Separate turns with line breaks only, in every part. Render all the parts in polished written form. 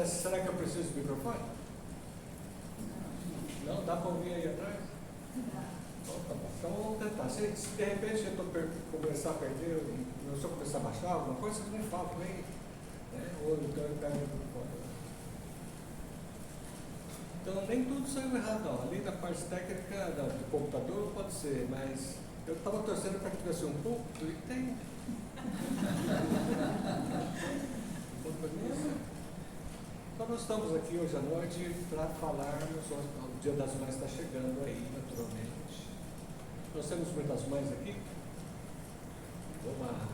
será que eu preciso de microfone? Não? Dá para ouvir aí atrás? Então, tá bom. Então vamos tentar. Se de repente eu começar a perder, se eu começar a baixar alguma coisa, vocês me falam também. Né? Ou então eu pego o microfone. Então nem tudo saiu errado, não. Ali na parte técnica do computador pode ser, mas eu estava torcendo para que tivesse um púlpito e tem. Então nós estamos aqui hoje à noite para falarmos, o Dia das Mães está chegando aí, naturalmente. Nós temos muitas mães aqui. Vamos lá.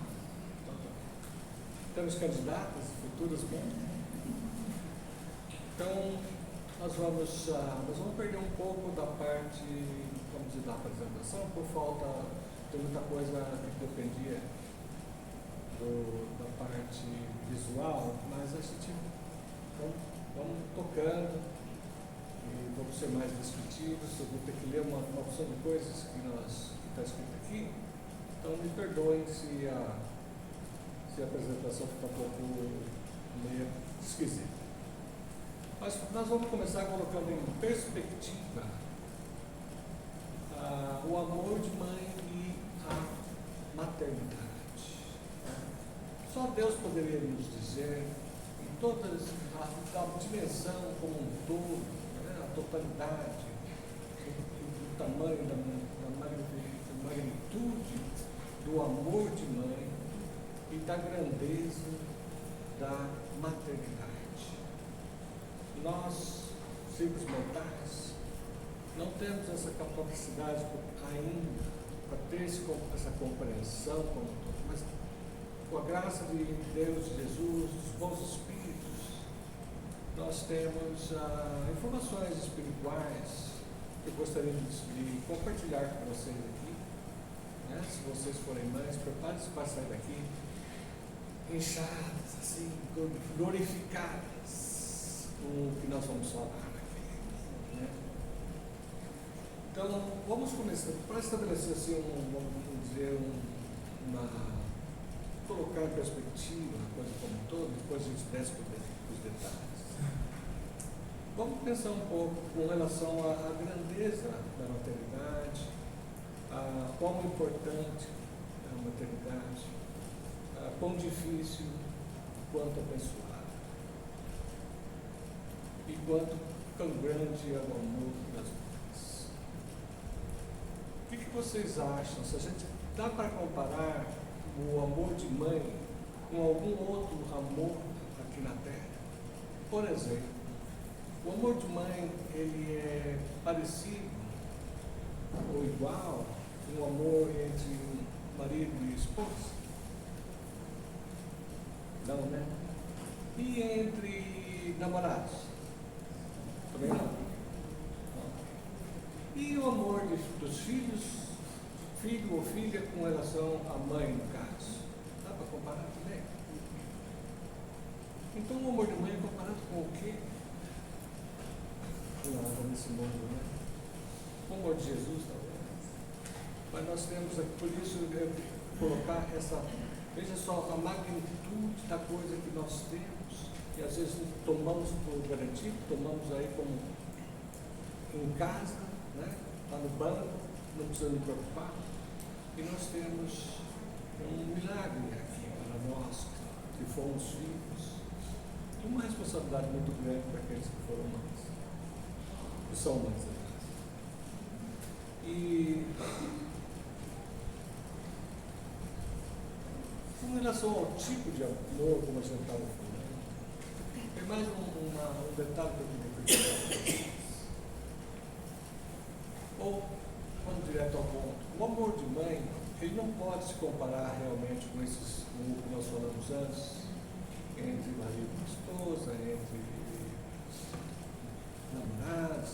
Temos candidatas, futuras mães. Então, nós vamos perder um pouco da parte, vamos dizer, da apresentação, por falta de muita coisa que dependia da parte visual, mas a gente vamos tocando e vamos ser mais descritivos. Eu vou ter que ler uma opção de coisas que está escrito aqui, então me perdoem se a apresentação ficar um pouco meio esquisita. Mas nós vamos começar colocando em perspectiva o amor de mãe e a maternidade. Só Deus poderia nos dizer, em toda a dimensão como um todo, né, a totalidade, o tamanho da magnitude do amor de mãe e da grandeza da maternidade. Nós, simples mortais, não temos essa capacidade ainda para ter essa compreensão como todo, mas com a graça de Deus, de Jesus, dos bons espíritos, nós temos informações espirituais que eu gostaria de compartilhar com vocês aqui. Né? Se vocês forem mães, preparem-se para sair daqui inchadas, assim, glorificadas com o que nós vamos falar aqui. Né? Então, vamos começar, para estabelecer assim, colocar em perspectiva a coisa como um todo, depois a gente desce para os detalhes. Vamos pensar um pouco com relação à grandeza da maternidade, a quão importante é a maternidade, quão difícil, quanto abençoado. E quão grande é o amor das mães. O que vocês acham? Se a gente dá para comparar o amor de mãe com algum outro amor aqui na Terra? Por exemplo, o amor de mãe, ele é parecido ou igual com o amor entre marido e esposa? Não, né? E entre namorados? Também não. E o amor dos filhos, filho ou filha com relação à mãe, no caso? Dá para comparar também? Então o amor de mãe é comparado com o quê? Nada nesse mundo, né? O amor de Jesus, talvez. Mas nós temos aqui, por isso, colocar essa, veja só, a magnitude da coisa que nós temos. E às vezes tomamos por garantido, tomamos aí como em casa, né? Está no banco, não precisa nos preocupar. E nós temos um milagre aqui para nós que fomos filhos. E uma responsabilidade muito grande para aqueles que foram mães. Que são mães, aliás. E com relação ao tipo de amor, como a gente estava falando, tem mais um detalhe que eu queria perguntar. Ou, vamos direto ao ponto, o amor de mãe, ele não pode se comparar realmente com o que nós falamos antes, entre marido e esposa, entre namorados,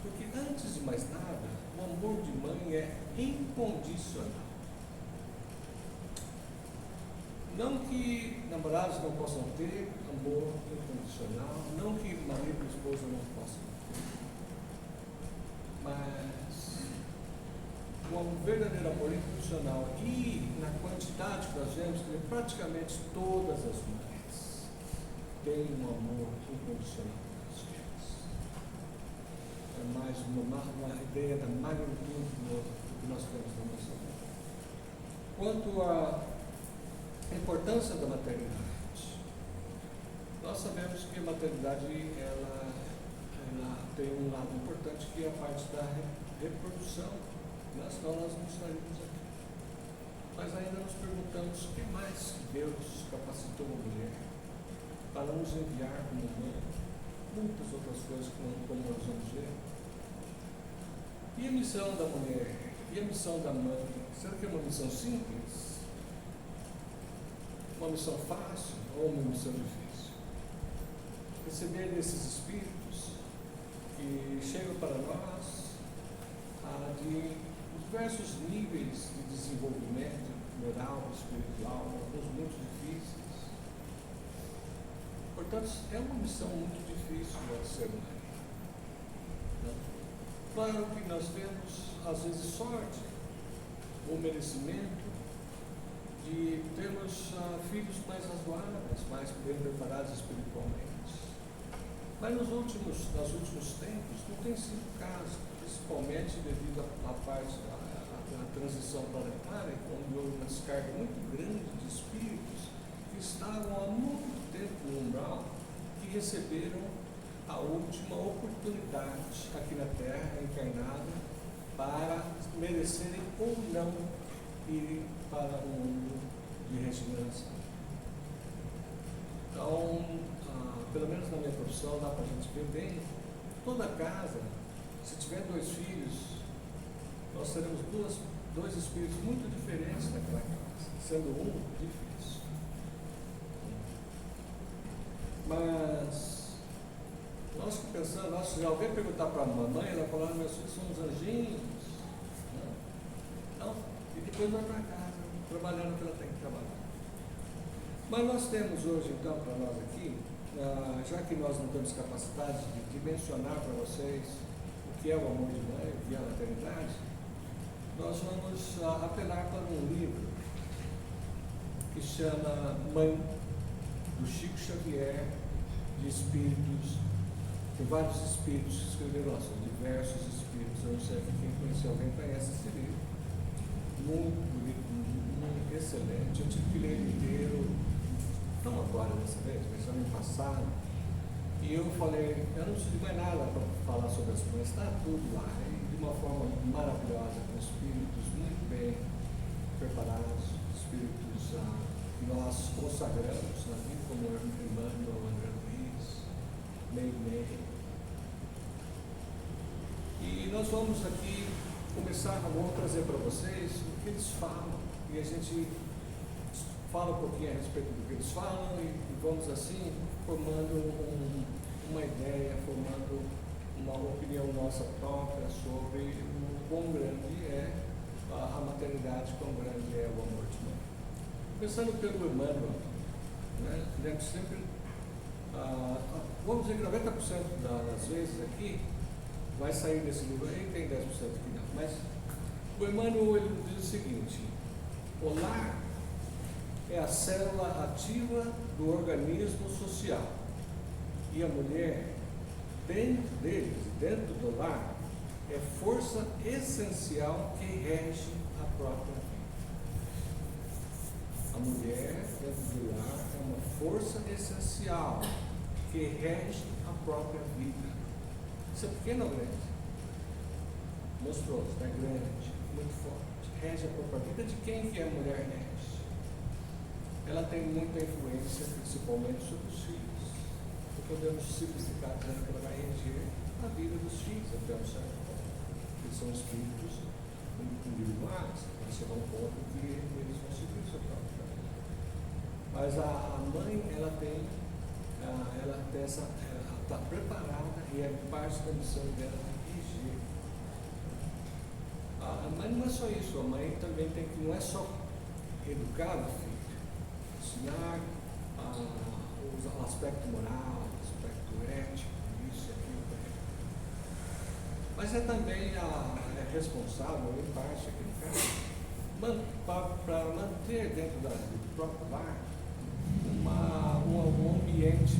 porque antes de mais nada, o amor de mãe é incondicional. Não que namorados não possam ter amor incondicional, não que marido e esposa não possam ter, mas um verdadeiro amor incondicional e na quantidade que nós vemos, praticamente todas as mães tem um amor incondicional pelos filhos. É mais uma ideia da magnitude do que nós temos na nossa vida. Quanto à importância da maternidade, nós sabemos que a maternidade ela tem um lado importante, que é a parte da reprodução, senão nós não estaríamos aqui. Mas ainda nos perguntamos o que mais Deus capacitou a mulher para nos enviar como mãe, muitas outras coisas como nós vamos ver. E a missão da mulher? E a missão da mãe? Será que é uma missão simples? Uma missão fácil ou uma missão difícil? Receber desses espíritos que chegam para nós de diversos níveis de desenvolvimento moral, espiritual, alguns muito difíceis. Portanto, é uma missão muito difícil de ser mãe. Claro que nós temos, às vezes, sorte ou merecimento de termos filhos mais razoáveis, mais bem preparados espiritualmente. Mas nos últimos tempos não tem sido o caso, principalmente devido à parte da transição planetária, onde houve uma descarga muito grande de espíritos que estavam há muito tempo no umbral, que receberam a última oportunidade aqui na Terra, encarnada, para merecerem ou não ir para o mundo de regeneração. Então, pelo menos na minha profissão, dá para a gente ver bem, toda casa, se tiver 2 filhos, nós teremos dois espíritos muito diferentes naquela casa, sendo um difícil. Mas nós que pensamos, se alguém perguntar para a mamãe, ela falar, meus filhos são uns anjinhos. Não, e depois vai para casa, trabalhando o que ela tem que trabalhar. Mas nós temos hoje, então, para nós aqui, já que nós não temos capacidade de mencionar para vocês o que é o amor de mãe, o que é a maternidade, nós vamos apelar para um livro que chama Mãe, do Chico Xavier, de espíritos. Tem vários espíritos que escreveram lá, são diversos espíritos. Eu não sei quem conhece, alguém conhece esse livro. Muito bonito, muito excelente. Eu tive que ler ele inteiro, não agora dessa vez, mas ano passado. E eu falei, eu não preciso de mais nada para falar sobre as mães, está tudo lá. De uma forma maravilhosa, com espíritos muito bem preparados, espíritos que nós consagramos na vida, como Emmanuel, André Luiz, Meimei. E nós vamos aqui começar, vamos trazer para vocês o que eles falam, e a gente fala um pouquinho a respeito do que eles falam, e vamos assim formando uma ideia, formando uma opinião nossa própria sobre o quão grande é a maternidade, quão grande é o amor de mãe. Começando pelo Emmanuel, né? Lembre sempre, vamos dizer que 90% das vezes aqui vai sair desse livro aí, tem 10% aqui não, mas o Emmanuel ele diz o seguinte: o lar é a célula ativa do organismo social, e a mulher, dentro deles, dentro do lar, é força essencial que rege a própria vida. A mulher, dentro do lar, é uma força essencial que rege a própria vida. Isso é pequeno ou grande? Monstruoso, é grande, muito forte. Rege a própria vida. De quem que a mulher rege? Ela tem muita influência, principalmente sobre os filhos. Podemos simplificar dizendo que ela vai reger a vida dos filhos até um certo ponto. Eles são espíritos individuais, vai chegar um ponto que eles vão seguir o seu próprio caminho. Mas a mãe, ela está preparada e é parte da missão dela de reger. A mãe não é só isso, a mãe também tem que, não é só educar o filho, ensinar o aspecto moral, ético, isso e aquilo também. Mas é também responsável, em parte, para manter dentro do próprio lar um ambiente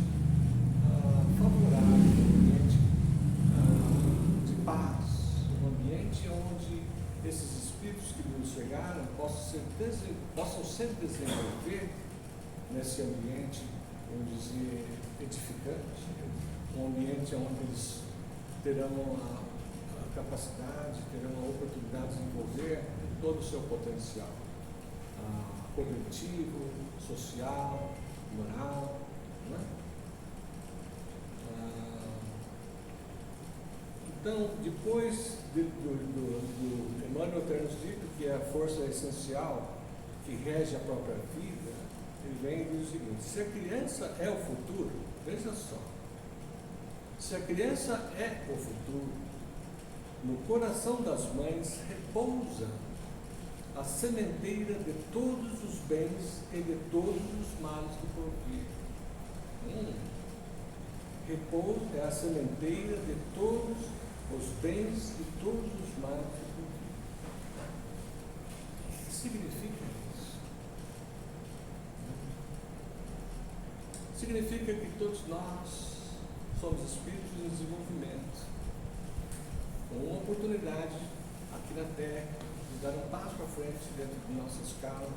esses espíritos que nos chegaram possam se desenvolver nesse ambiente, vamos dizer, edificante, um ambiente onde eles terão a capacidade, terão a oportunidade de desenvolver todo o seu potencial cognitivo, social, moral, né? Então, depois do Emmanuel ter nos dito que a força essencial que rege a própria vida, ele vem e diz o seguinte: se a criança é o futuro, veja só, se a criança é o futuro, no coração das mães repousa a sementeira de todos os bens e de todos os males do porvir. Repouso é a sementeira de todos os bens e todos os males do porvir. O que significa isso? Significa que todos nós somos espíritos em desenvolvimento, com uma oportunidade aqui na Terra de dar um passo à frente dentro de nossa escala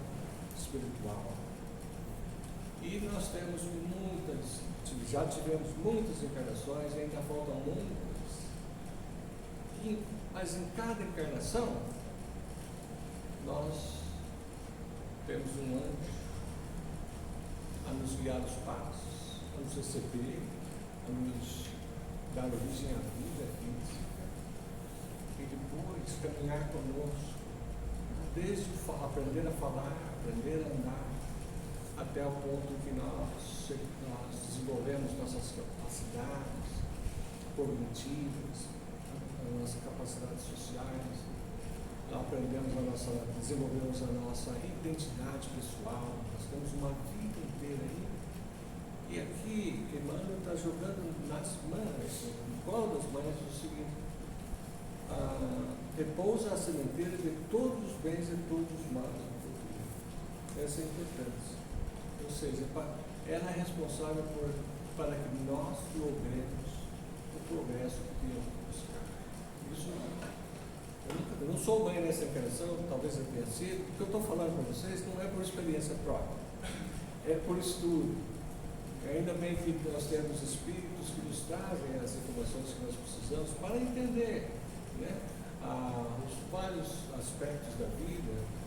espiritual. E nós temos já tivemos muitas encarnações, e ainda faltam muitas. Mas em cada encarnação, nós temos um anjo a nos guiar os passos, a nos receber, a nos dar origem à vida física, e depois caminhar conosco, desde aprender a falar, aprender a andar, até o ponto que nós desenvolvemos nossas capacidades cognitivas, nossas capacidades sociais, desenvolvemos a nossa identidade pessoal. Nós temos uma vida inteira aí. E aqui, Emmanuel está jogando nas mães, no colo das mães, o seguinte: repousa a sementeira de todos os bens e todos os males do futuro. Essa é a importância. Ou seja, ela é responsável para que nós logremos o progresso que temos que buscar. Isso, eu não sou mãe nessa encarnação, talvez eu tenha sido. O que eu estou falando para vocês não é por experiência própria, é por estudo. Ainda bem que nós temos espíritos que nos trazem as informações que nós precisamos para entender, né, os vários aspectos da vida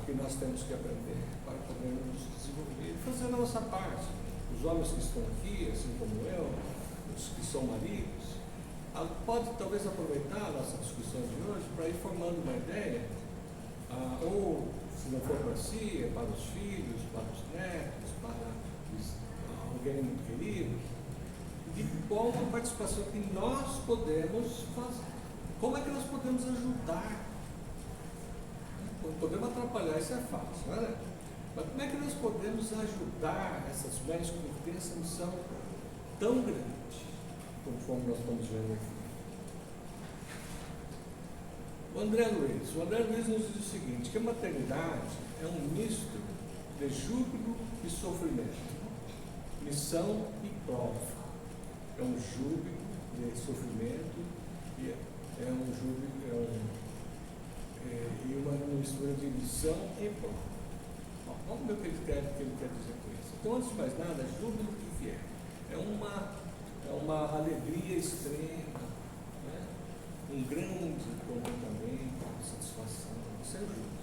que nós temos que aprender para podermos nos desenvolver e fazer a nossa parte. Os homens que estão aqui, assim como eu, os que são maridos, pode talvez aproveitar a nossa discussão de hoje para ir formando uma ideia, ou se não for para si, é para os filhos, para os netos, para alguém muito querido, de qual a participação que nós podemos fazer. Como é que nós podemos ajudar? Podemos atrapalhar, isso é fácil, não é? Mas como é que nós podemos ajudar essas mães que têm essa missão tão grande, conforme nós estamos vendo aqui? O André Luiz nos diz o seguinte, que a maternidade é um misto de júbilo e sofrimento, missão e prova. É um júbilo de sofrimento e é um júbilo, e uma mistura de missão e prova. Bom, vamos ver o que ele quer dizer com isso. Então, antes de mais nada, júbilo o que é? É uma alegria extrema, né? Um grande contentamento, satisfação, isso é júbilo.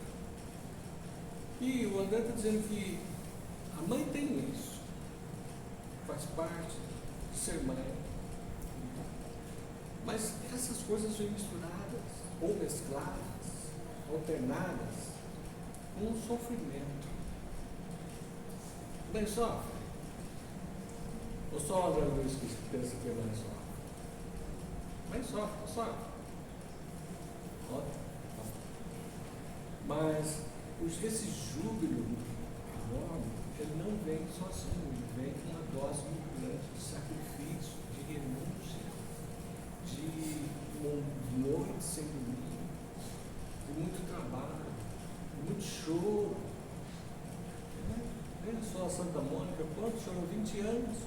E o André está dizendo que a mãe tem isso, faz parte de ser mãe. Mas essas coisas vêm misturadas, ou mescladas, alternadas, com um sofrimento. Bem sofre? Ou só o André Luiz que pensa que a mãe sofre? Mãe sofre, não sofre? Mas esse júbilo enorme, ele não vem sozinho, ele vem com uma dose muito grande de sacrifício, de renúncia, de noite sem dormir, de muito trabalho, de muito choro. Veja só a Santa Mônica, quanto chorou? 20 anos,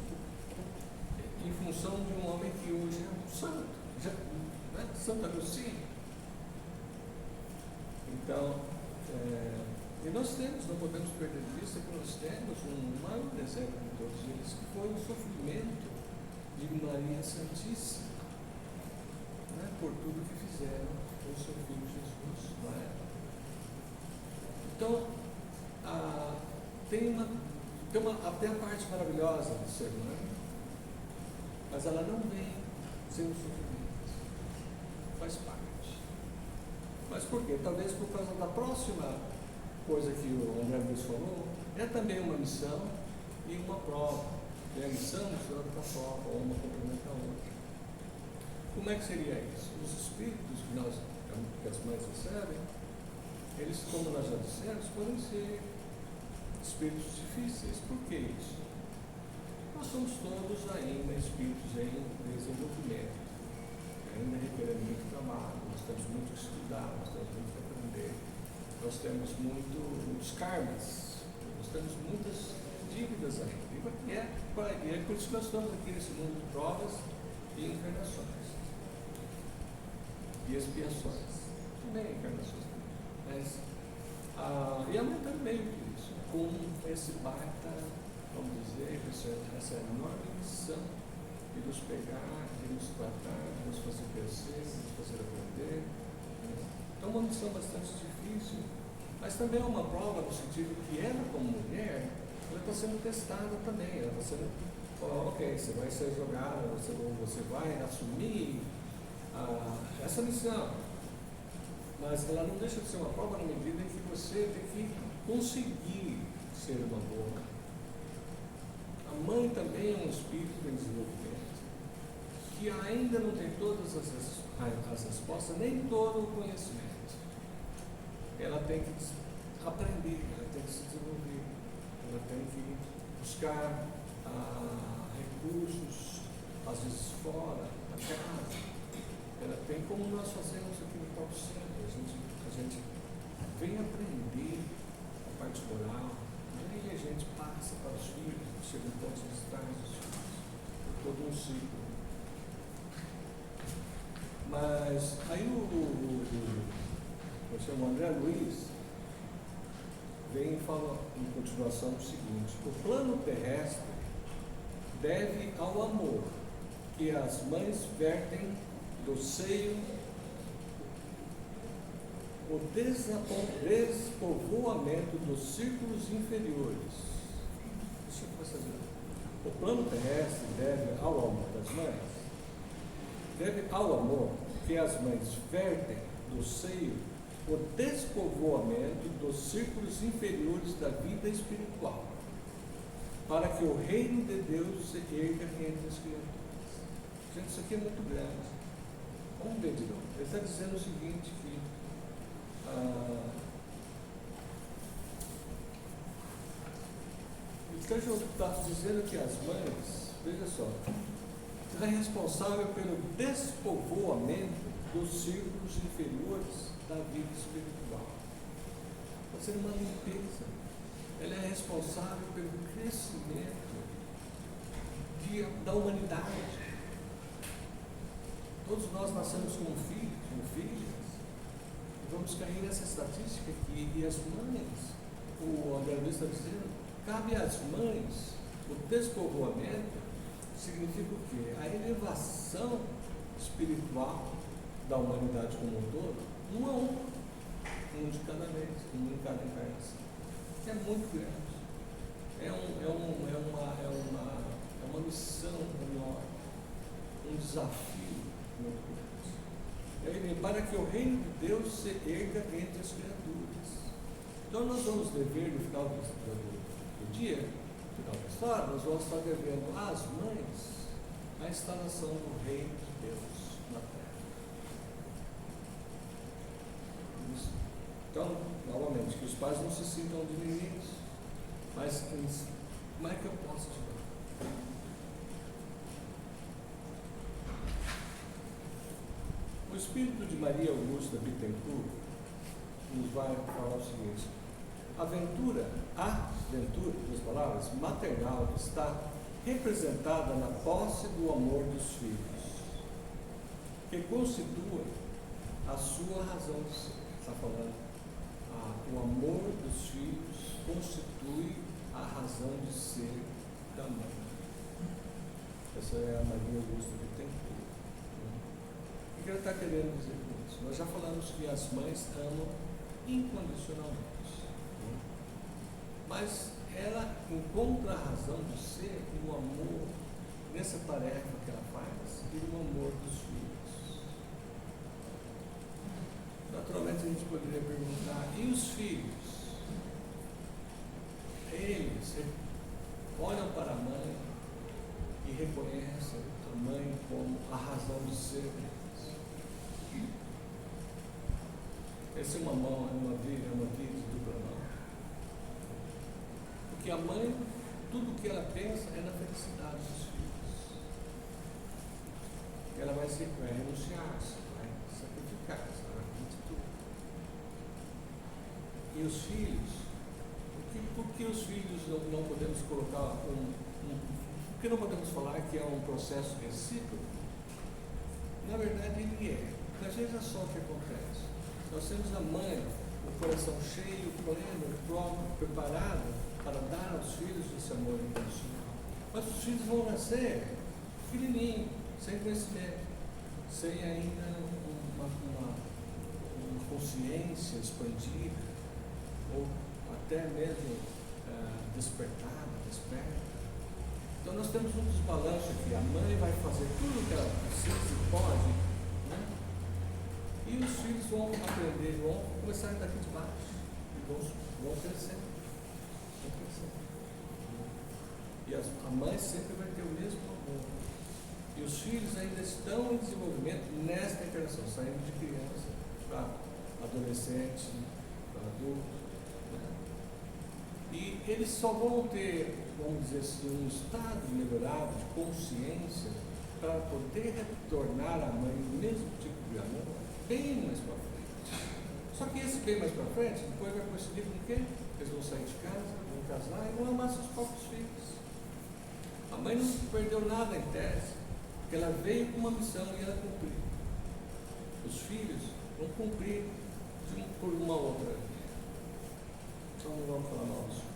em função de um homem que hoje é um santo, Santo Agostinho. Então, e nós temos, não podemos perder de vista que nós temos um maior exemplo de todos eles, que foi o sofrimento de Maria Santíssima, né, por tudo que fizeram com o seu filho Jesus. Não é? Então, tem uma até a parte maravilhosa do ser humano, mas ela não vem sem o sofrimento, faz parte. Mas por quê? Talvez por causa da próxima coisa que o André Luiz falou, é também uma missão e uma prova. E a missão se anda da prova, ou uma complementa a outra. Como é que seria isso? Os espíritos que as mães recebem, eles, como nós já dissemos, podem ser espíritos difíceis. Por que isso? Nós somos todos ainda espíritos em desenvolvimento, ainda requerendo muito trabalho, nós temos muito que estudar, nós temos muito que aprender, nós temos muitos karmas, nós temos muitas dívidas ainda. E é por isso que nós estamos aqui nesse mundo de provas e encarnações e expiações, também encarnações. Mas, e aumentando meio que isso, com esse baita, vamos dizer, essa enorme missão de nos pegar, de nos tratar, de nos fazer crescer, de nos fazer aprender. Então, uma missão bastante difícil, mas também é uma prova no sentido que ela, como mulher, ela está sendo testada também. Ela está sendo, ok, você vai ser jogada, você vai assumir essa missão, mas ela não deixa de ser uma prova na medida em que você tem que conseguir ser uma boa. A mãe também é um espírito em desenvolvimento, que ainda não tem todas as respostas, nem todo o conhecimento. Ela tem que aprender, ela tem que se desenvolver, ela tem que buscar recursos, às vezes fora da casa. Ela tem, como nós fazemos aqui no próprio centro, a gente vem aprender a parte moral, e a gente passa para os filhos, chega um ponto de estar os filhos, todo um ciclo. Mas aí o André Luiz vem e fala em continuação o seguinte: o plano terrestre deve ao amor que as mães vertem do seio, o despovoamento dos círculos inferiores. O plano terrestre deve ao amor das mães, deve ao amor que as mães vertem do seio o despovoamento dos círculos inferiores da vida espiritual, para que o reino de Deus se erga entre as criaturas. Gente, isso aqui é muito grande. Vamos ver de novo. Ele está dizendo o seguinte, que ele está dizendo que as mães, veja só, é responsável pelo despovoamento dos círculos inferiores da vida espiritual. Está sendo uma limpeza. Ela é responsável pelo crescimento da humanidade. Todos nós nascemos como filhos, como filhas, e vamos cair nessa estatística aqui. E as mães, o André Luiz está dizendo, cabe às mães o despovoamento. Significa o quê? A elevação espiritual da humanidade como um todo, um a um de cada vez, um em cada encarnação. É muito grande. É uma missão enorme, um desafio muito grande. Para que o reino de Deus se erga entre as criaturas. Então nós vamos dever, no final do dia, no final da história, nós vamos estar devendo às mães a instalação do reino de Deus na terra. Isso. Então, novamente, que os pais não se sintam diminuídos, mas como é que eu posso te dar? O espírito de Maria Augusta Bittencourt nos vai falar o seguinte: a ventura, duas palavras, maternal está representada na posse do amor dos filhos, que constitua a sua razão de ser. Está falando o amor dos filhos constitui a razão de ser da mãe. Essa é a Maria Augusta de Tencourt. O que ela está querendo dizer com isso? Nós já falamos que as mães amam incondicionalmente, mas ela encontra a razão de ser no amor, nessa tarefa que ela faz, e no amor dos filhos. Naturalmente a gente poderia perguntar, e os filhos? Eles olham para a mãe e reconhecem a mãe como a razão de ser deles. Essa é uma mão, é uma via de dupla mão. Porque a mãe, tudo que ela pensa é na felicidade dos filhos. Ela vai renunciar-se, vai sacrificar-se, vai fazer tudo. E os filhos, por que os filhos não podemos colocar por que não podemos falar que é um processo recíproco? Na verdade ele é. Às vezes é só o que acontece. Nós temos a mãe, o coração cheio, pleno, próprio, preparado para dar aos filhos esse amor incondicional. Mas os filhos vão nascer pequenininhos, sem conhecimento, sem ainda uma consciência expandida, ou até mesmo desperta. Então nós temos um desbalanço aqui. A mãe vai fazer tudo o que ela precisa e pode, né? E os filhos vão aprender, vão começar daqui de baixo e vão crescendo. E a mãe sempre vai ter o mesmo amor. E os filhos ainda estão em desenvolvimento nesta interação, saindo de criança para adolescente, para adulto. E eles só vão ter, vamos dizer assim, um estado melhorado de consciência para poder retornar à mãe o mesmo tipo de amor bem mais para frente. Só que esse bem mais para frente depois vai coincidir com o quê? Eles vão sair de casa, vão casar e vão amar seus próprios filhos. A mãe não perdeu nada em tese, porque ela veio com uma missão e ela cumpriu. Os filhos vão cumprir por uma outra via. Então não vamos falar mal dos filhos.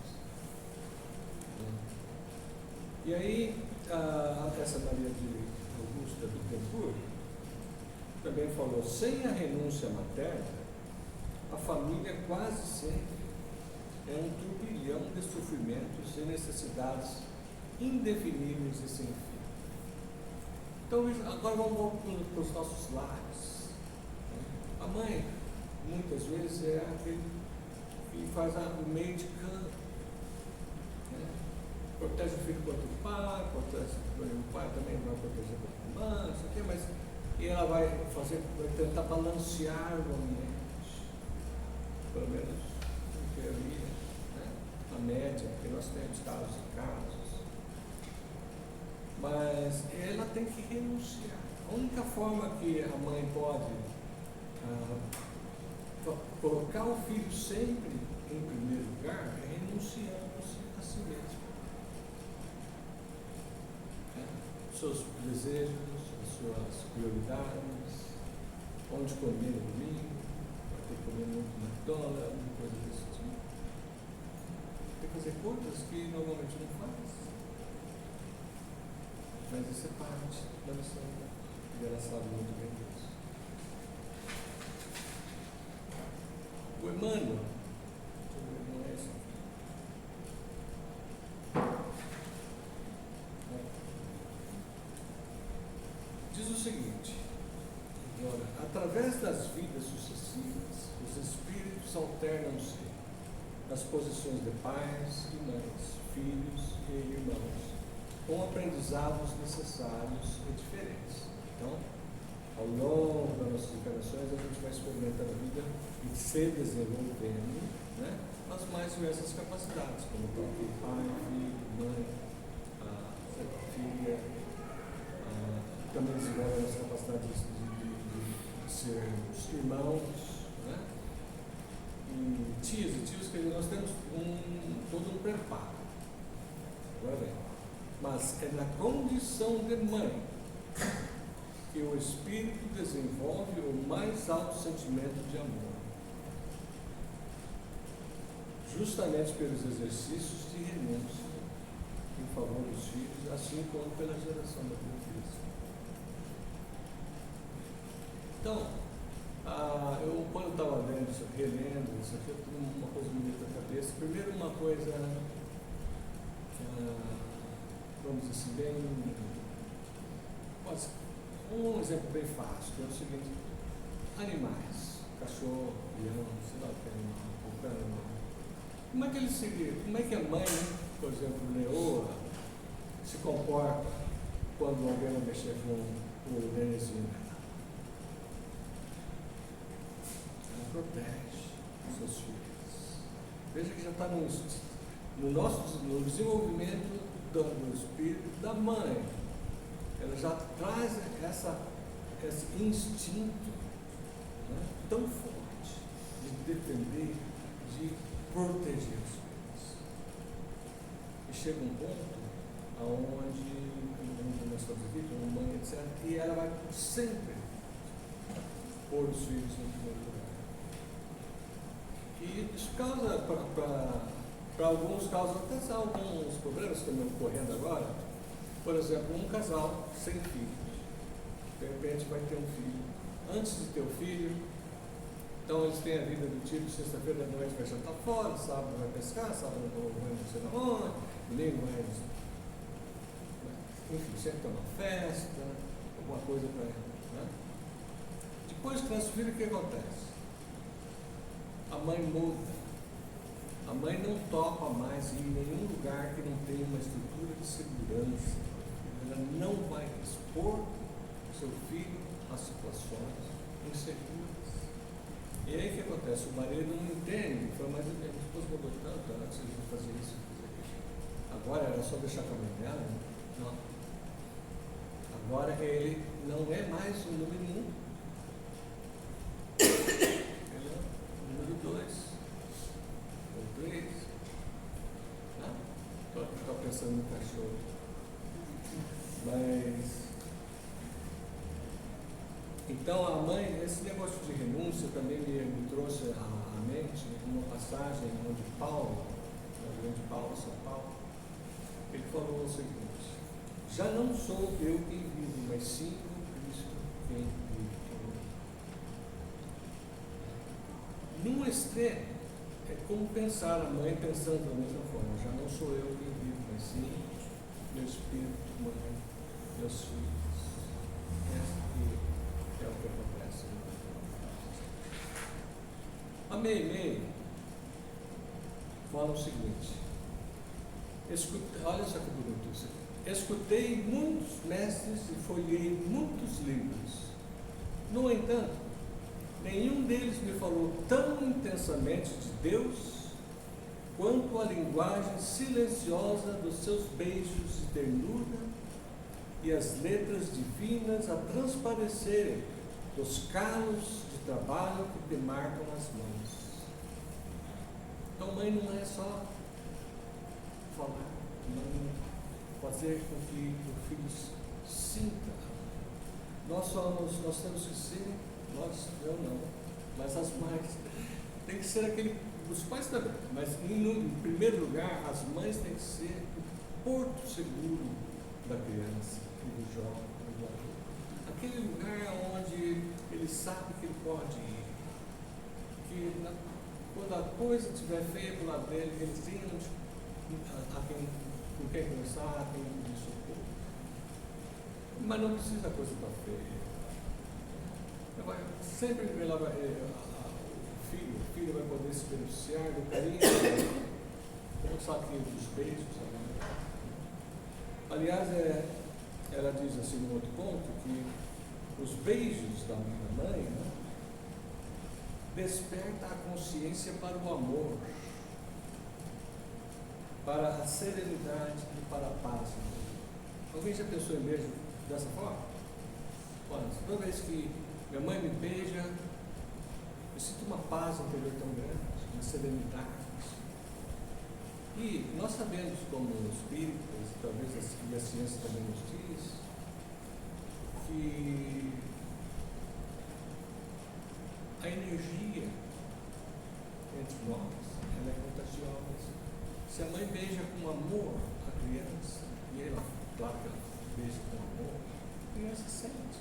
E aí, essa Maria de Augusta de Tencourt também falou, sem a renúncia materna, a família quase sempre é um turbilhão de sofrimentos e necessidades indefiníveis e sem fim. Então, agora vamos para os nossos lares. A mãe, muitas vezes, é aquele que faz o meio de campo. Protege o filho contra o pai, o pai também vai proteger contra a mãe, mas e ela vai tentar balancear o ambiente, pelo menos em teoria, né? Na média, porque nós temos casos e casos. Mas ela tem que renunciar. A única forma que a mãe pode colocar o filho sempre em primeiro lugar é renunciando-se a si mesmo. Seus desejos, as suas prioridades, onde comer no domingo, vai ter que comer muito McDonald's, alguma coisa desse tipo. Tem que fazer coisas que normalmente não faz. Mas isso é parte da missão e ela sabe muito bem disso. O Emmanuel, não é esse? Diz o seguinte, olha, através das vidas sucessivas, os espíritos alternam-se nas posições de pais e mães, filhos e irmãos, com aprendizados necessários e diferentes. Então, ao longo das nossas encarnações, a gente vai experimentando a vida e se desenvolvendo, né, as mais diversas capacidades, como o próprio pai, filho, mãe, filha, também desenvolve as capacidades de sermos irmãos, né? E tios, que nós temos todo um preparo. Agora bem, mas é na condição de mãe que o espírito desenvolve o mais alto sentimento de amor. justamente pelos exercícios de renúncia em favor dos filhos, assim como pela geração da Cristo. Então, eu quando estava relendo isso aqui, eu tenho uma coisa me veio na cabeça. Primeiro, uma coisa, vamos dizer assim, bem, um exemplo bem fácil, que é o seguinte: animais, cachorro, leão, sei lá o que é animal, qualquer animal. Como é que a mãe, por exemplo, leoa, se comporta quando alguém vai mexer com o nenenzinho? Ela protege os seus filhos. Veja que já está no desenvolvimento do espírito da mãe. Ela já traz esse instinto, né, tão forte de defender, de proteger os filhos. E chega um ponto aonde nós estamos aqui, como mãe, etc., e ela vai sempre pôr os filhos no primeiro lugar. E isso causa, para alguns, causa até alguns problemas que estão ocorrendo agora. Por exemplo, um casal sem filhos, de repente vai ter um filho. Antes de ter o filho, então eles têm a vida do tipo: sexta-feira à noite vai jantar fora, sábado vai pescar, sábado vai não sei onde, domingo vai, enfim, sempre tem uma festa, alguma coisa para ele, né? Depois que nasce o filho, o que acontece? A mãe muda. A mãe não topa mais ir em nenhum lugar que não tenha uma estrutura de segurança. Ela não vai expor seu filho a situações inseguras. E aí o que acontece? O marido não entende. Fala: mas minha esposa mudou tanto, antes de fazer isso, fazer aquilo. Agora era só deixar com a mãe dela? Não. Agora ele não é mais o número 1. Ele é o número 2 ou 3. Estou pensando no cachorro. Mas então a mãe, esse negócio de renúncia também me trouxe à mente uma passagem onde Paulo, o grande Paulo, São Paulo, ele falou o seguinte: já não sou eu quem vive, mas sim o Cristo quem vive em mim. Num extremo, é como pensar a mãe pensando da mesma forma: já não sou eu quem vive, mas sim meu espírito, mãe, meus filhos. É o que acontece. A Meimei fala o seguinte: olha só que bonito isso aqui. Escutei muitos mestres e folhei muitos livros. No entanto, nenhum deles me falou tão intensamente de Deus quanto a linguagem silenciosa dos seus beijos de ternura e as letras divinas a transparecerem dos calos de trabalho que demarcam as mãos. Então, mãe não é só falar, mãe fazer com que o filho sinta. Nós temos que ser, eu não, mas as mães, tem que ser aquele, os pais também, mas em primeiro lugar, as mães têm que ser o porto seguro da criança e do jovem, do adulto. Aquele lugar onde ele sabe que ele pode ir, que quando a coisa estiver feia do lado dele, ele tem com quem conversar, quem pedir socorro. Mas não precisa a coisa estar feia. Sempre o filho vai poder se beneficiar do carinho, com o saquinho dos beijos. Aliás, ela diz assim, no outro ponto, que os beijos da minha mãe, né, desperta a consciência para o amor, para a serenidade e para a paz. Alguém já pensou em beijo dessa forma? Olha, toda vez que minha mãe me beija, eu sinto uma paz interior tão grande, uma serenidade. E nós sabemos, como espíritas, talvez a ciência também nos diz, que a energia entre nós, ela é contagiosa. religiosas. Se a mãe beija com amor a criança, e ela, claro que ela beija com amor, a criança sente.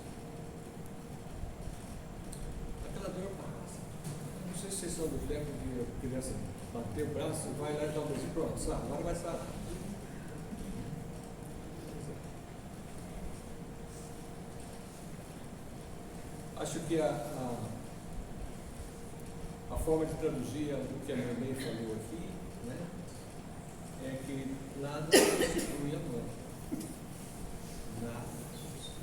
Aquela dor passa. Não sei se vocês são do tempo que a criança bater o braço, vai lá e dá um beijinho, pronto, sabe? Agora vai sarar. Acho que a forma de traduzir o que a minha mãe falou aqui, né, é que nada substitui a mãe. Nada substitui.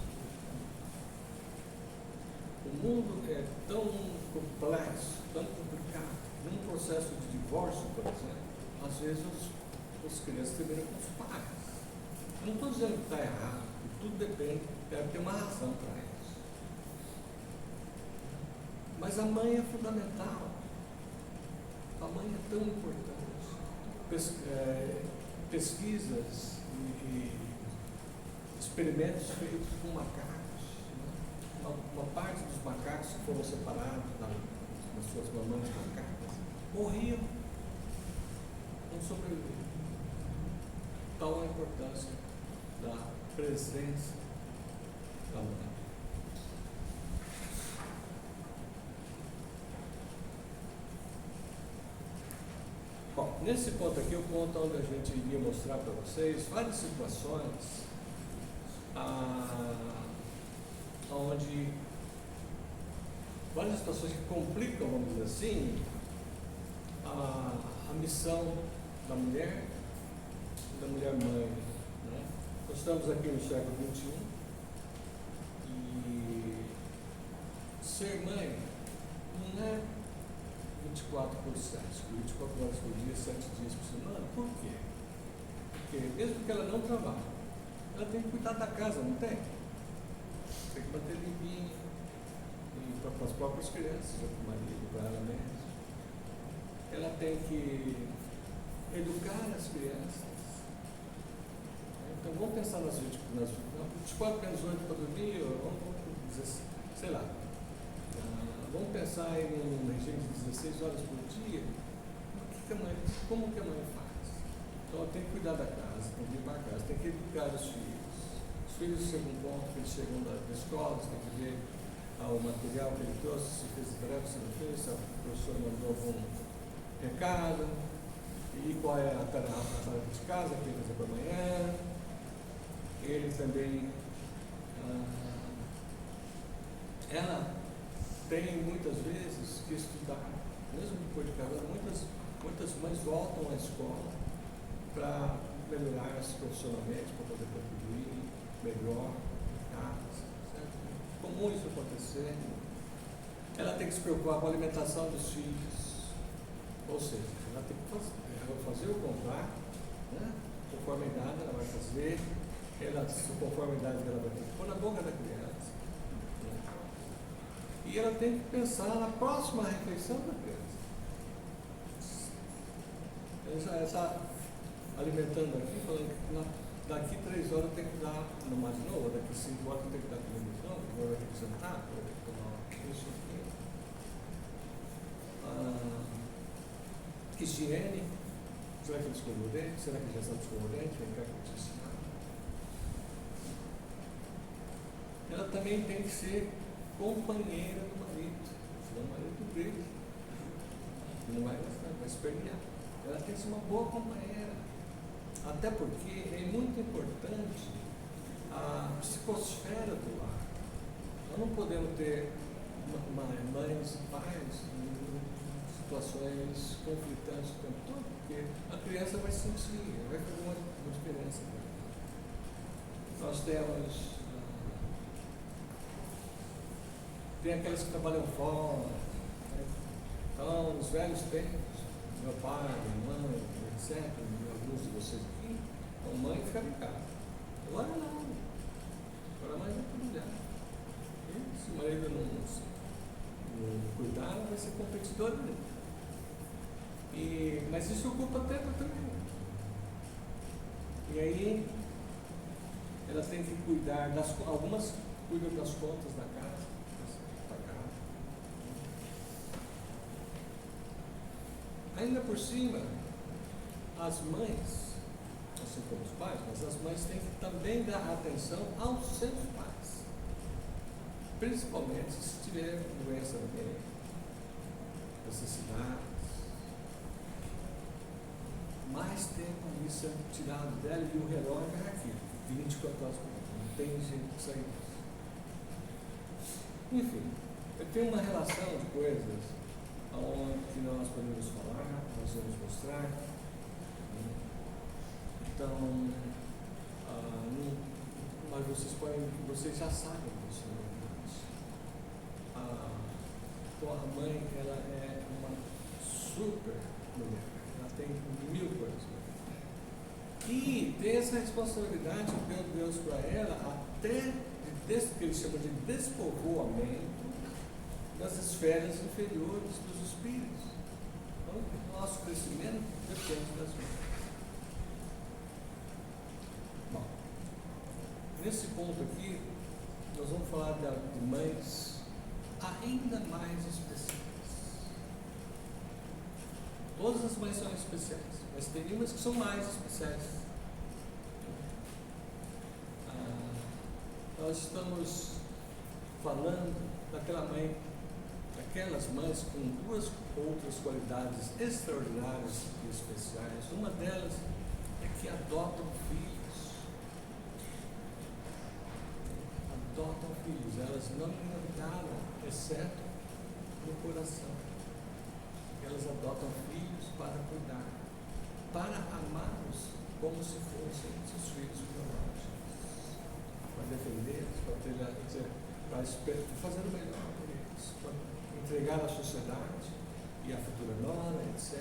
O mundo é tão complexo, tão complicado. Num processo de divórcio, por exemplo, às vezes as crianças terminam com os pais. Eu não estou dizendo que está errado, que tudo depende, deve ter uma razão para isso. Mas a mãe é fundamental. A mãe é tão importante. Pesquisas e experimentos feitos com macacos. Né? Uma parte dos macacos que foram separados das suas mamães macacas morriam, não sobreviveram. Tal a importância da presença da mãe. Bom, nesse ponto aqui, o ponto onde a gente iria mostrar para vocês várias situações onde várias situações que complicam, vamos dizer assim, a missão da mulher e da mulher mãe. Né? Nós estamos aqui no século XXI e ser mãe não é 24 por 7, 24 horas por dia, 7 dias por semana. Por quê? Porque mesmo que ela não trabalhe, ela tem que cuidar da casa, não tem? Tem que manter limpinha, e para as próprias crianças, para o marido, para ela mesma. Ela tem que educar as crianças. Então vamos pensar nas 24 menos 8 para dormir, vamos dizer, sei lá. Vamos pensar em um regime de 16 horas por dia. Como que a mãe faz? Então ela tem que cuidar da casa, tem que limpar a casa, tem que educar os filhos. Os filhos chegam a um ponto que eles chegam da escola, você tem que ver o material que ele trouxe, se fez tarefa, se não fez, se a professora mandou algum recado, e qual é a tarefa de casa que ele vai fazer para amanhã. Ele também, ela tem muitas vezes que estudar, mesmo depois de casar, muitas mães voltam à escola para melhorar-se profissionalmente, para poder contribuir melhor em casa, certo? É comum isso acontecer. Ela tem que se preocupar com a alimentação dos filhos, ou seja, ela tem que fazer o comprar, né? Conforme a idade ela vai fazer, conforme a idade ela vai ter que pôr na boca da criança. E ela tem que pensar na próxima refeição da criança. Ela já está alimentando aqui, falando que daqui 3 horas tem que dar no mais novo, daqui 5 horas tem que dar comida de novo, agora tem que sentar, agora tem que tomar isso aqui. Higiene. Será que ele escovou o dente? Será que já sabe escovar o dente? Vem cá que eu te ensinar. Ela também tem que ser companheira do marido, senão o marido briga, não vai gostar, vai espernear. Ela tem que ser uma boa companheira, até porque é muito importante a psicosfera do lar. Nós não podemos ter mães e pais em situações conflitantes o tempo todo, porque a criança vai sentir, vai fazer uma diferença. Nós temos tem aqueles que trabalham fora, né? Então, nos velhos tempos, meu pai, minha mãe, etc., alguns de vocês aqui, a mãe ficava em casa. Agora não. Agora a mãe vai trabalhar. E se o marido não cuidar, ela vai ser competidora dele. Mas isso ocupa tempo também. E aí, ela tem que cuidar algumas cuidam das contas da casa. Ainda por cima, as mães, assim como os pais, mas as mães têm que também dar atenção aos seus pais, principalmente se tiver doença no meio, necessidades. Mais tempo ali sendo tirado dela e o relógio é aquilo, 24 horas por dia, não tem jeito de sair disso. Enfim, eu tenho uma relação de coisas onde nós podemos falar, nós vamos mostrar. Então, mas vocês já sabem disso, na verdade. Então a mãe, ela é uma super mulher, ela tem 1000 coisas. E tem essa responsabilidade que deu Deus para ela, até que ele chama de despovoamento das esferas inferiores dos espíritos. Então, o nosso crescimento depende das mães. Bom, nesse ponto aqui, nós vamos falar de mães ainda mais especiais. Todas as mães são especiais, mas tem umas que são mais especiais. Nós estamos falando daquelas mães com 2 outras qualidades extraordinárias e especiais. Uma delas é que adotam filhos. Adotam filhos, elas não engantaram, exceto no coração. Elas adotam filhos para cuidar, para amá-los como se fossem seus filhos biológicos, para defendê-los, para fazer o melhor por eles, para entregar à sociedade e à futura nora, etc.,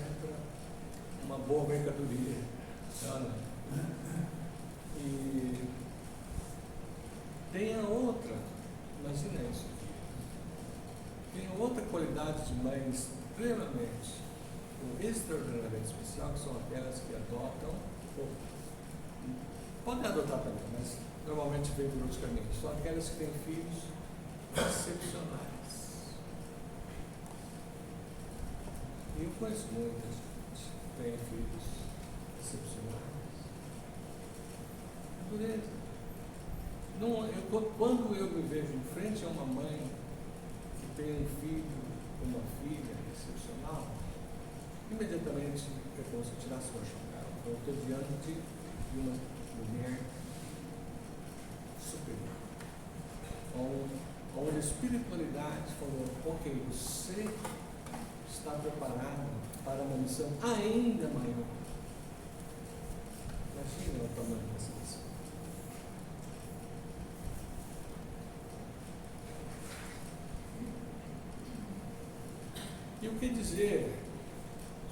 uma boa mercadoria. E tem a outra, imagina isso aqui, tem outra qualidade de mãe extremamente ou extraordinariamente especial, que são aquelas que adotam, ou podem adotar também, mas normalmente vem por outros caminhos, são aquelas que têm filhos excepcionais. E eu conheço muita gente que tem filhos excepcionais. Dureza. Quando eu me vejo em frente a uma mãe que tem um filho, uma filha excepcional, imediatamente é como se eu tirasse uma chapéu. Então eu estou diante de uma mulher superior, onde a espiritualidade falou: ok, você está preparado para uma missão ainda maior. Imagina o tamanho dessa missão. E o que dizer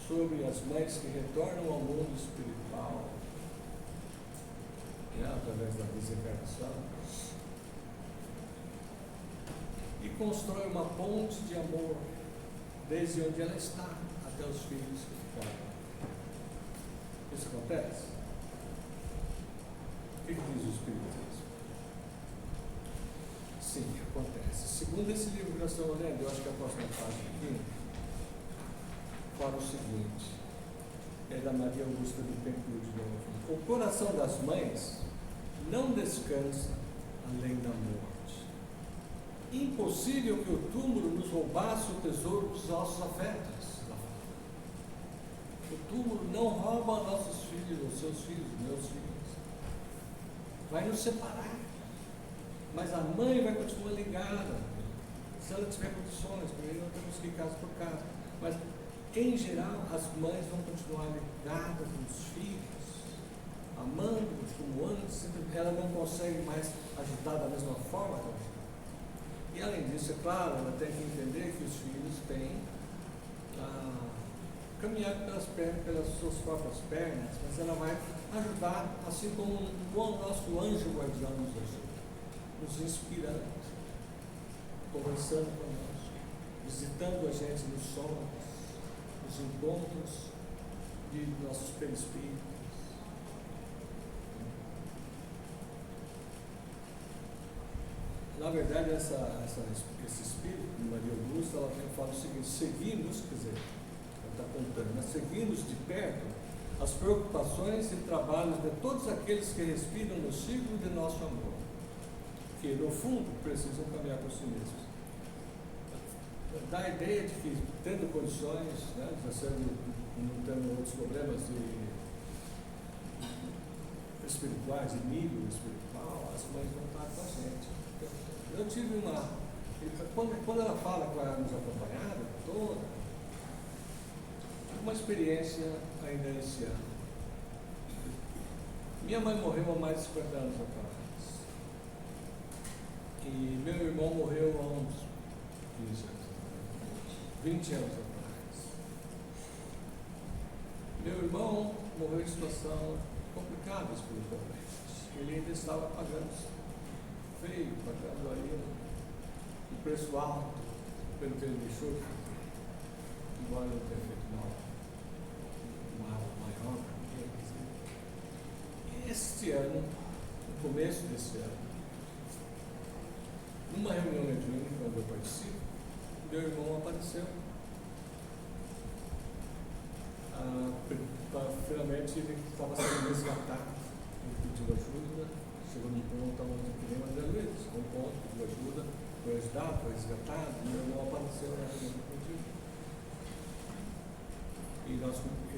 sobre as mães que retornam ao mundo espiritual, através da desencarnação, e constrói uma ponte de amor desde onde ela está até os filhos que ficaram? Isso acontece? O que diz o Espiritismo? Sim, acontece. Segundo esse livro que nós estamos lendo, eu acho que é a próxima página aqui, fala o seguinte, é da Maria Augusta do Templo de novo. O coração das mães não descansa além da morte. Impossível que o túmulo nos roubasse o tesouro dos nossos afetos. O túmulo não rouba nossos filhos, os seus filhos, meus filhos. Vai nos separar. Mas a mãe vai continuar ligada. Se ela tiver condições, porque não temos que ir caso por caso. Mas, em geral, as mães vão continuar ligadas com os filhos, amando-os como antes. Ela não consegue mais ajudar da mesma forma que ela ajudava. E, além disso, é claro, ela tem que entender que os filhos têm caminhado pelas suas próprias pernas, mas ela vai ajudar, assim como o nosso anjo guardião nos ajuda, nos inspirando, conversando conosco, visitando a gente nos sonhos, nos encontros de nossos perispíritos. Na verdade, esse espírito de Maria Augusta, ela fala o seguinte: seguimos, quer dizer, ela está contando, mas seguimos de perto as preocupações e trabalhos de todos aqueles que respiram no ciclo de nosso amor, que no fundo precisam caminhar por si mesmos. Dá a ideia de que, tendo condições, né, não tendo outros problemas espirituais, de nível espiritual, as mães vão estar com a gente. Eu tive quando ela fala que vai nos acompanhar, toda, uma experiência ainda esse ano. Minha mãe morreu há mais de 50 anos atrás. E meu irmão morreu há uns 15 anos atrás, 20 anos atrás. Meu irmão morreu em situação complicada espiritualmente. Ele ainda estava pagando feio, pagando aí um preço alto pelo que ele deixou de fazer. Embora não tenha feito mal maior para ninguém. Este ano, no começo desse ano, numa reunião mediúnica onde eu participo, meu irmão apareceu. Finalmente ele estava sendo resgatado, ele pediu ajuda, chegou num ponto onde que nem André Luiz, chegou num ponto, pediu ajuda, foi ajudado, foi resgatado, e meu irmão apareceu na reunião mediúnica. E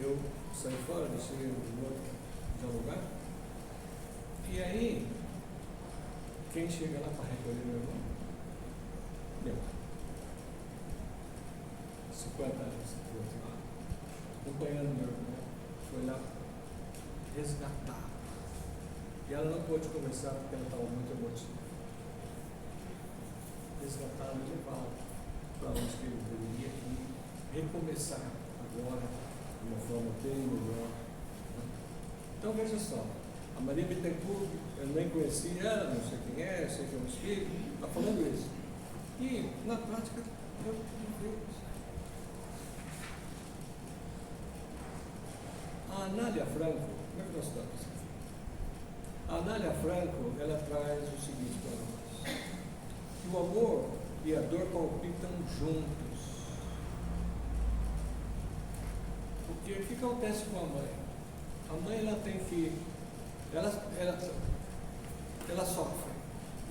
eu saí fora, deixei o outro dialogar. E aí, quem chega lá para recolher meu irmão? Meu pai. 50 anos, acompanhando meu irmão, foi lá resgatar. E ela não pôde conversar porque ela estava muito emotiva. Resgataram e levaram para onde que ele deveria ir, recomeçar agora de uma forma bem melhor. Então veja só, a Maria Bittencourt, eu nem conhecia ela, não sei quem é, sei que é um espírito, está falando isso. E na prática eu não vejo isso. A Anália Franco, como é que nós estamos? A Anália Franco, ela traz o seguinte para nós: que o amor e a dor palpitam juntos. Porque o que acontece com a mãe? A mãe, ela tem que, ela sofre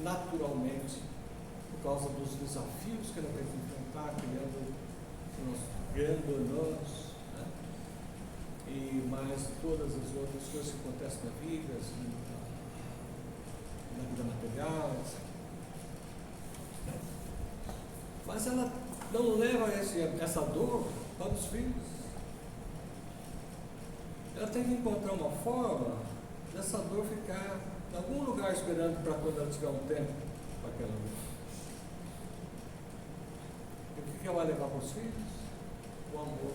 naturalmente por causa dos desafios que ela tem que enfrentar, criando nós, né? E mais todas as outras coisas que acontecem na vida, assim, na vida material, etc. Mas ela não leva essa dor para os filhos. Ela tem que encontrar uma forma dessa dor ficar em algum lugar esperando para quando ela tiver um tempo para aquela dor. E o que ela vai levar para os filhos? O amor.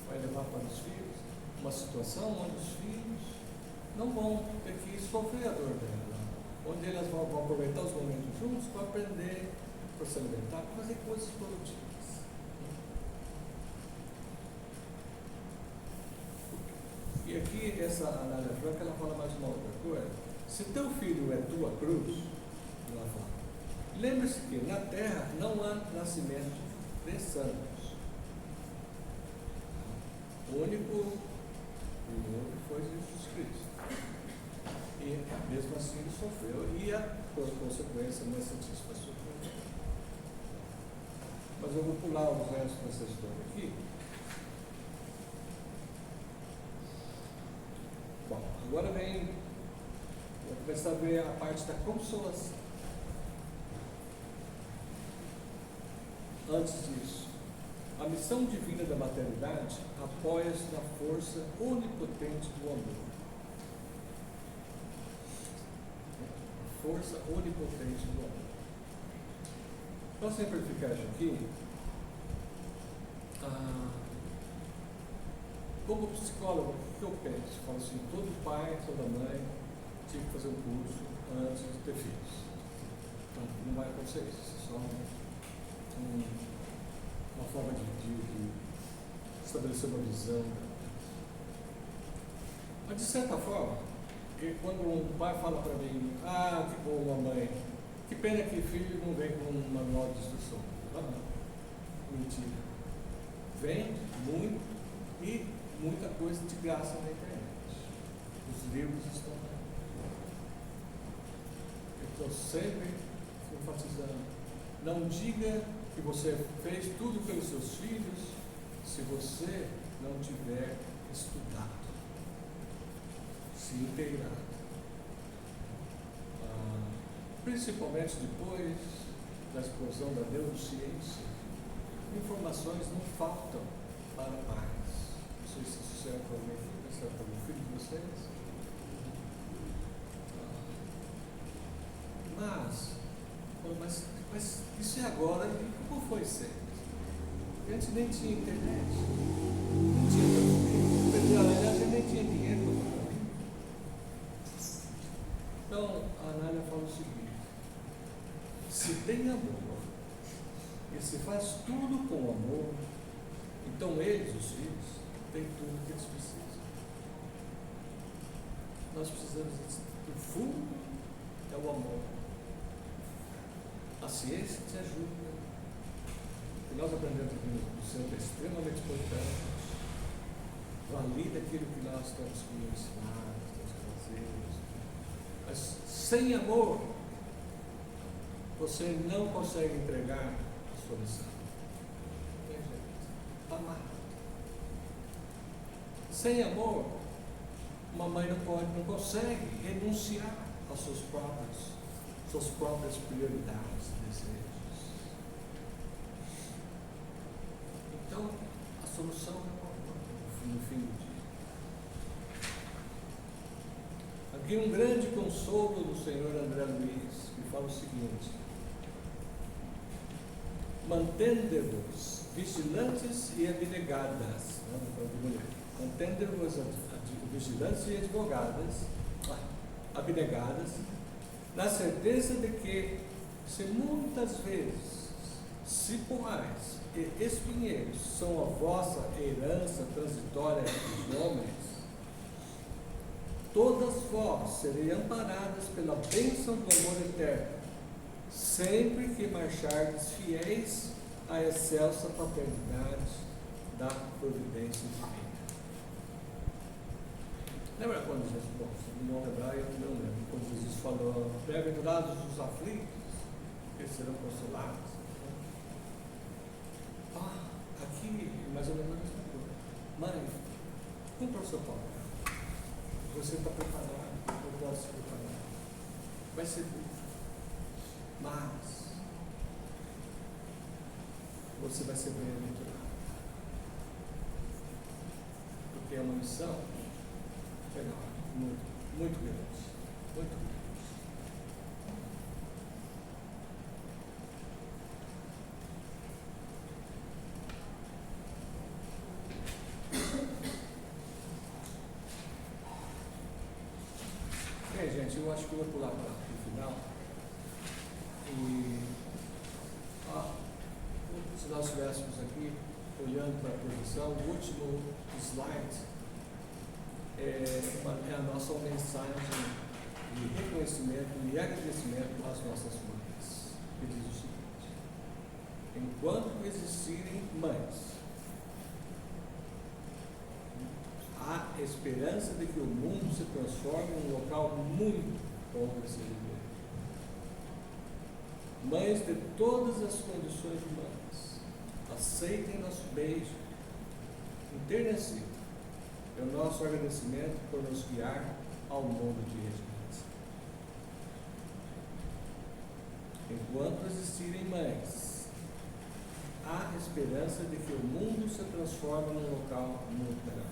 Vai levar para os filhos uma situação onde os filhos não vão ter que sofrer a dor dela, onde elas vão aproveitar os momentos juntos para aprender, para se alimentar, para fazer coisas produtivas. E aqui, essa Anália Franco, ela fala mais uma outra coisa. Se teu filho é tua cruz, ela fala, lembre-se que na terra não há nascimento de santos. O único foi Jesus Cristo. E mesmo assim ele sofreu, e a consequência não é Santíssima sofreu. Mas eu vou pular o resto dessa história aqui. Bom, agora vou começar a ver a parte da consolação. Antes disso, a missão divina da maternidade apoia-se na força onipotente do amor. A força onipotente do amor. Para simplificar isso aqui, como psicólogo, o que eu penso? Eu falo assim, todo pai, toda mãe tinha que fazer um curso antes de ter filhos. Então, não vai acontecer isso, é só uma forma de estabelecer uma visão. Mas, de certa forma, quando um pai fala para mim, que bom, mamãe, que pena que filho não vem com um manual de instrução. Mentira. Vem muito, e muita coisa de graça na internet. Os livros estão lá. Eu estou sempre enfatizando. Não diga que você fez tudo pelos seus filhos se você não tiver estudado, se inteirado. Principalmente depois da explosão da neurociência, informações não faltam para pais. Não sei se isso serve para o meu filho, serve para o filho de vocês. Mas isso é agora, e como foi sempre? Antes nem tinha internet, não tinha transferência, aliás, a gente nem tinha dinheiro para comprar livro. Então, a Anália fala o seguinte: se tem amor, e se faz tudo com amor, então eles, os filhos, têm tudo que eles precisam. Nós precisamos, do fundo, é o amor. A ciência te ajuda. O que nós aprendemos aqui no centro é extremamente importante. Valida aquilo que nós temos que ensinar, temos que fazer. Mas sem amor, você não consegue entregar a sua missão. Tem jeito. Amar. Sem amor, uma mãe não consegue renunciar às suas próprias prioridades, desejos. Então, a solução é no fim do dia. Aqui um grande consolo do Senhor André Luiz, que fala o seguinte: mantendo-vos vigilantes e abnegadas, mantendo-vos vigilantes e abnegadas, na certeza de que, se muitas vezes cipoais e espinheiros são a vossa herança transitória dos homens, todas vós sereis amparadas pela bênção do amor eterno, sempre que marchardes fiéis à excelsa paternidade da providência divina. Lembra quando Jesus, bom, se não lembrar, eu não lembro, quando Jesus falou: bem-aventurados os aflitos, que serão consolados. Aqui, mais ou menos a mesma coisa. Mãe, cumpra o seu papel. Você está preparado, eu posso se preparar. Vai ser duro, mas você vai ser bem-aventurado. Porque é uma missão enorme, muito grande, muito grande. Bem, gente, eu acho que eu vou pular para o final. E se nós estivéssemos aqui olhando para a projeção, o último slide é a nossa mensagem de reconhecimento e agradecimento às nossas mães. Que diz o seguinte: enquanto existirem mães, há esperança de que o mundo se transforme em um local muito bom para se viver. Mães de todas as condições humanas, aceitem nosso beijo enternecido. É o nosso agradecimento por nos guiar ao mundo de regimento. Enquanto existirem mães, há esperança de que o mundo se transforme num local muito melhor.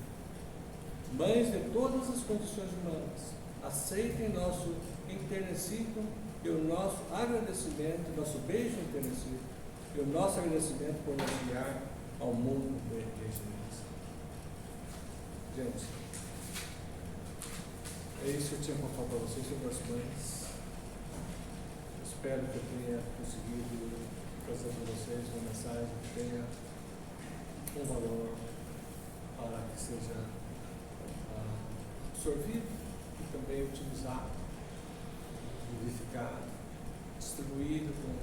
Mães de todas as condições humanas, aceitem nosso enternecido e o nosso agradecimento, nosso beijo enternecido e o nosso agradecimento por nos guiar ao mundo de regimento. Gente, é isso que eu tinha para falar para vocês sobre as mães. Espero que eu tenha conseguido trazer para vocês uma mensagem que tenha um valor para que seja absorvido e também utilizado, vivificado, distribuído com